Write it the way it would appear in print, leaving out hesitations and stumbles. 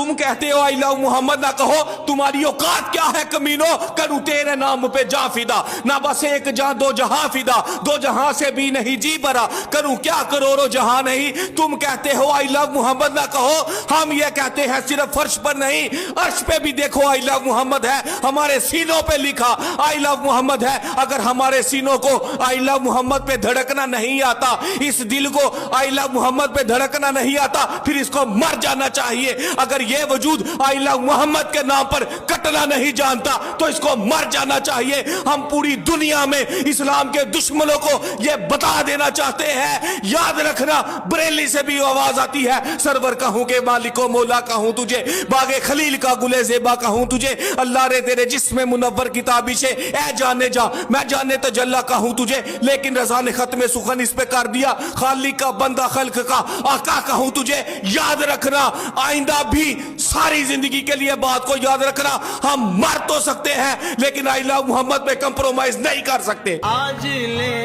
तुम कहते हो आई लव मोहम्मद, ना कहो तुम्हारी औकात क्या है कमीनो, करूं तेरे नाम पे जा फिदा, ना बस एक जान दो जहां फिदा, दो जहां से भी नहीं जी भरा, करूं क्या करोड़ों जहां नहीं। तुम कहते हो आई लव मोहम्मद, ना कहो हम ये कहते हैं सिर्फ फर्श पर नहीं, अर्श पे भी देखो आई लव मोहम्मद है, हमारे सीनों पे लिखा आई लव मोहम्मद है। अगर हमारे सीनों को आई लव मोहम्मद पे धड़कना नहीं आता, इस दिल को आई लव मोहम्मद पे धड़कना नहीं आता, फिर इसको मर जाना चाहिए। अगर ये वजूद आई लव मोहम्मद के नाम पर कटना नहीं जानता तो इसको मर जाना चाहिए। हम पूरी दुनिया में इस्लाम के दुश्मनों को ये बता देना चाहते हैं, याद रखना बरेली से भी आवाज आती है, सरवर कहूं के मालिको मौला कहूं तुझे, बागे खलील का गुले ज़ेबा कहूं तुझे, अल्लाह रे तेरे जिस्म मुनव्वर किताबी से ए जाने जा मैं जाने तजल्ला कहूं तुझे। लेकिन रज़ा ने खत्म सुखन इस पे कर दिया, खालिक का बंदा खल्क का आका कहूं तुझे। याद रखना आइंदा भी सारी जिंदगी के लिए बात को याद रखना, हम मर तो सकते हैं लेकिन आई लव मोहम्मद पे कंप्रोमाइज नहीं कर सकते। आज ले